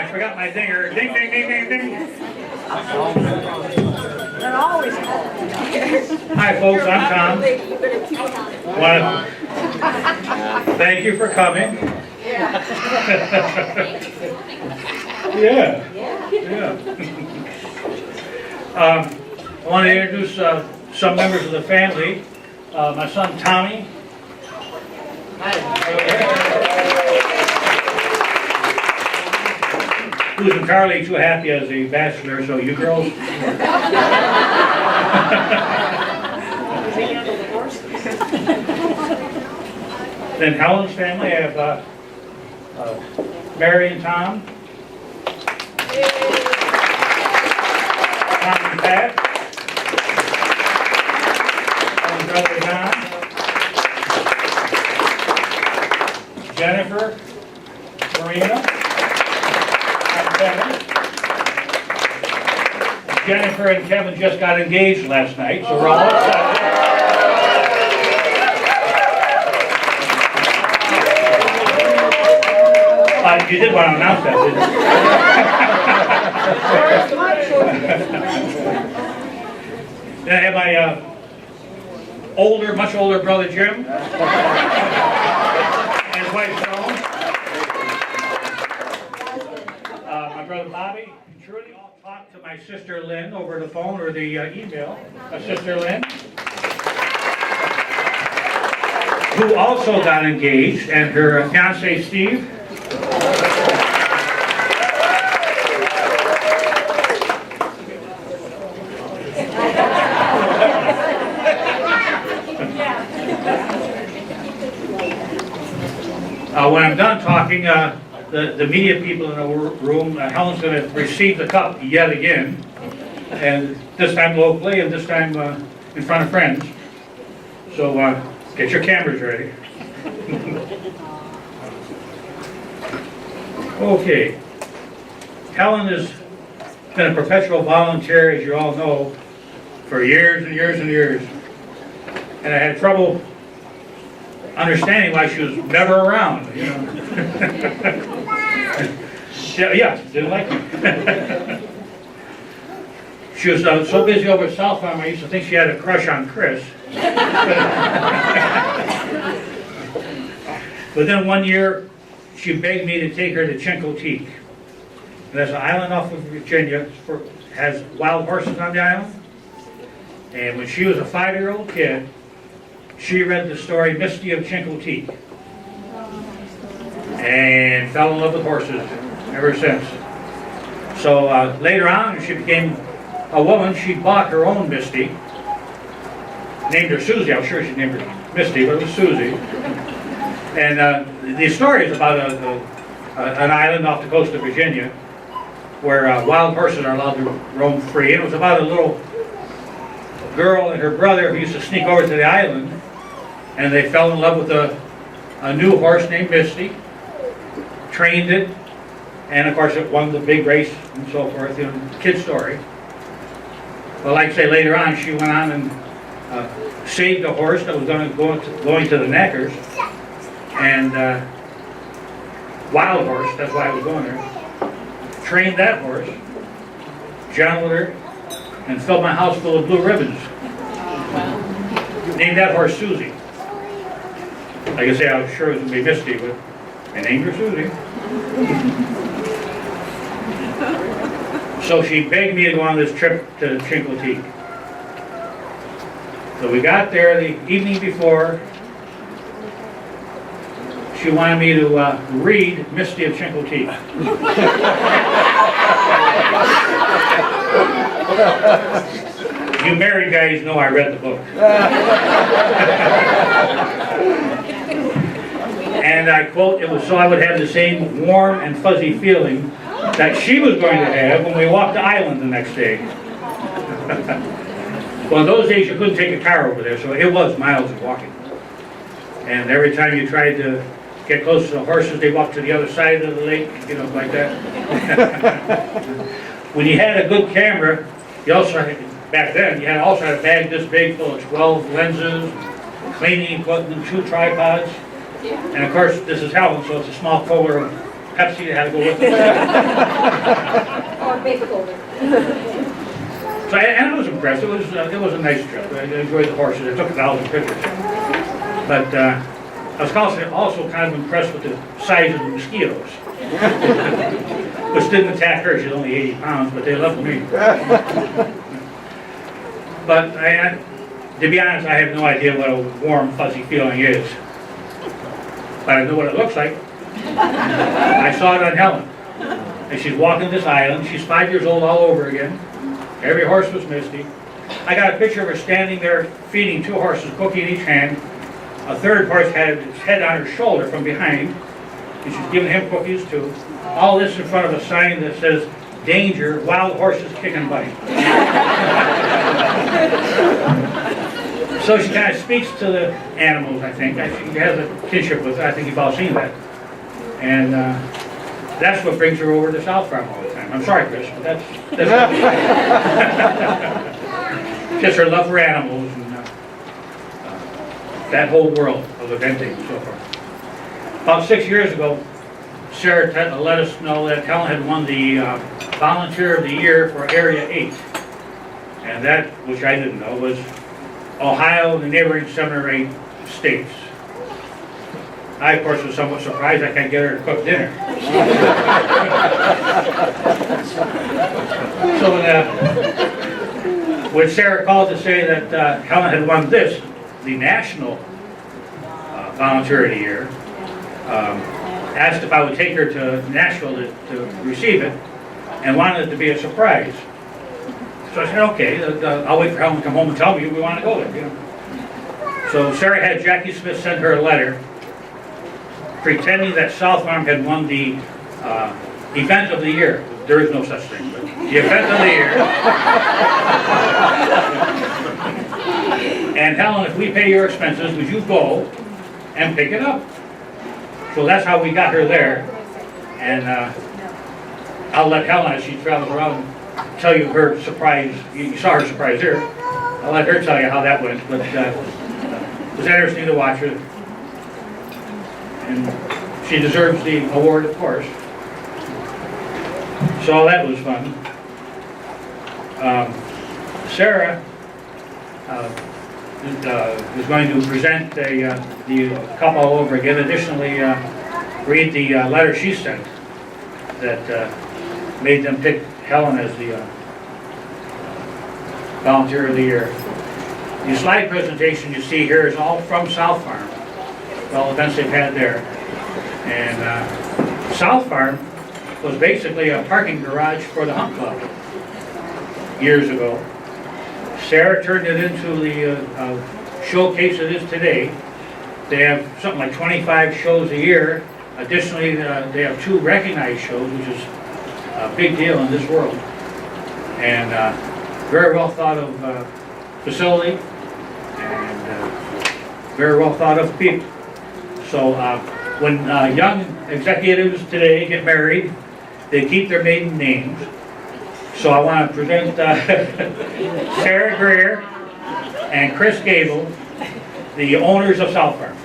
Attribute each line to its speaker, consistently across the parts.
Speaker 1: forgot my dinger. Ding, ding, ding, ding, ding.
Speaker 2: They're always cold.
Speaker 1: Hi, folks. I'm Tom. Thank you for coming. Yeah. I want to introduce some members of the family. My son Tommy. Who's entirely too happy as a bachelor, so you girls. Then Helen's family, I have Mary and Tom. Tom and Pat. Helen's brother John. Jennifer. Marina. Kevin. Jennifer and Kevin just got engaged last night, so we're all excited. You did want to announce that, didn't you? Then I have my much older brother Jim, and his wife Joan. My brother Bobby, and Trudy. I'll talk to my sister Lynn over the phone or the email. My sister Lynn, who also got engaged, and her fiance Steve. When I'm done talking, the media people in the room, Helen's going to receive the cup yet again, and this time locally and this time in front of friends. So get your cameras ready. Okay. Helen has been a perpetual volunteer, as you all know, for years and years and years. And I had trouble understanding why she was never around, you know. Yeah, didn't like me. She was so busy over at South Farm, I used to think she had a crush on Chris. But then one year, she begged me to take her to Chincoteague. That's an island off of Virginia, has wild horses on the island. And when she was a 5-year-old kid, she read the story Misty of Chincoteague and fell in love with horses ever since. So later on, when she became a woman, she bought her own Misty, named her Susie. I'm sure she named her Misty, but it was Susie. And the story is about an island off the coast of Virginia where wild horses are allowed to roam free. And it was about a little girl and her brother who used to sneak over to the island, and they fell in love with a new horse named Misty, trained it, and of course it won the big race and so forth, you know, kid story. But like I say, later on she went on and saved a horse that was going to the knackers, and wild horse, that's why I was going there, trained that horse, gentled her, and filled my house full of blue ribbons. Named that horse Susie. Like I say, I was sure it was going to be Misty, but I named her Susie. So she begged me to go on this trip to Chincoteague. So we got there the evening before. She wanted me to read Misty of Chincoteague. You married guys know I read the book. And I quote, "It was so I would have the same warm and fuzzy feeling that she was going to have when we walked the island the next day." Well, in those days you couldn't take a car over there, so it was miles of walking. And every time you tried to get close to the horses, they walked to the other side of the lake, you know, like that. When you had a good camera, you also had, back then, you also had a bag this big full of 12 lenses, cleaning equipment, 2 tripods. And of course, this is Helen, so it's a small Pepsi that had to go with it.
Speaker 2: Or baby golden.
Speaker 1: So, and I was impressed. It was a nice trip. I enjoyed the horses. I took 1,000 pictures. But I was also kind of impressed with the size of the mosquitoes, which didn't attack her. She's only 80 pounds, but they loved me. But to be honest, I have no idea what a warm, fuzzy feeling is. But I know what it looks like. I saw it on Helen. And she's walking this island. She's 5 years old all over again. Every horse was misty. I got a picture of her standing there feeding 2 horses, cookie in each hand. A third horse had its head on her shoulder from behind, and she's giving him cookies too. All this in front of a sign that says, "Danger, wild horses kick and bite." So she kind of speaks to the animals, I think. She has a kinship with, I think you've all seen that. And that's what brings her over to South Farm all the time. I'm sorry, Chris, but that's just her love for animals and that whole world of eventing and so forth. About 6 years ago, Sarah let us know that Helen had won the Volunteer of the Year for Area 8. And that, which I didn't know, was Ohio and the neighboring 7 or 8 states. I, of course, was somewhat surprised I can't get her to cook dinner. So when Sarah called to say that Helen had won this, the National Volunteer of the Year, asked if I would take her to Nashville to receive it, and wanted it to be a surprise. So I said, okay, I'll wait for Helen to come home and tell me we want to go there. You know. So Sarah had Jackie Smith send her a letter pretending that South Farm had won the event of the year. There is no such thing, but the event of the year. And Helen, if we pay your expenses, would you go and pick it up? So that's how we got her there. And I'll let Helen, as she travels around, tell you her surprise. You saw her surprise here. I'll let her tell you how that went. But it was interesting to watch her. And she deserves the award, of course. So that was fun. Sarah is going to present the couple all over again. Additionally, read the letter she sent that made them pick Helen as the Volunteer of the Year. The slide presentation you see here is all from South Farm, all events they've had there. And South Farm was basically a parking garage for the Hunt Club years ago. Sarah turned it into the showcase it is today. They have something like 25 shows a year. Additionally, they have 2 recognized shows, which is a big deal in this world. And very well thought of facility and very well thought of people. So when young executives today get married, they keep their maiden names. So I want to present Sarah Greer and Chris Gable, the owners of South Farm.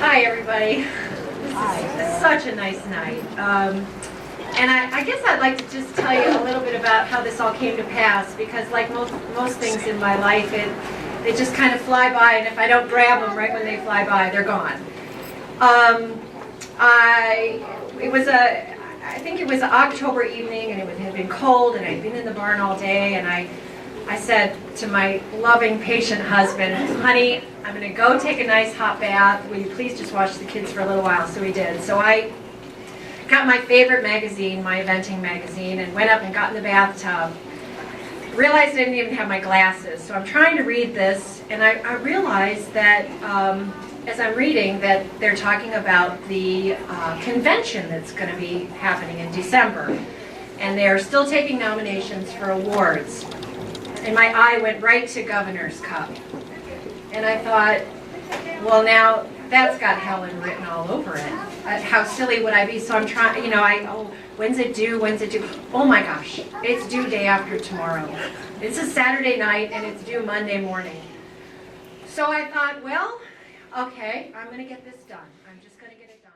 Speaker 3: Hi, everybody. This is such a nice night. And I guess I'd like to just tell you a little bit about how this all came to pass, because like most things in my life, they just kind of fly by, and if I don't grab them right when they fly by, they're gone. I think it was an October evening, and it had been cold, and I'd been in the barn all day, and I said to my loving, patient husband, honey, I'm going to go take a nice hot bath. Will you please just watch the kids for a little while? So he did. So I got my favorite magazine, my eventing magazine, and went up and got in the bathtub. Realized I didn't even have my glasses. So I'm trying to read this, and I realized that as I'm reading that they're talking about the convention that's going to be happening in December. And they're still taking nominations for awards. And my eye went right to Governor's Cup. And I thought, well, now that's got Helen written all over it. How silly would I be? So I'm trying, oh, when's it due? When's it due? Oh my gosh, it's due day after tomorrow. It's a Saturday night and it's due Monday morning. So I thought, well, okay, I'm going to get this done. I'm just going to get it done.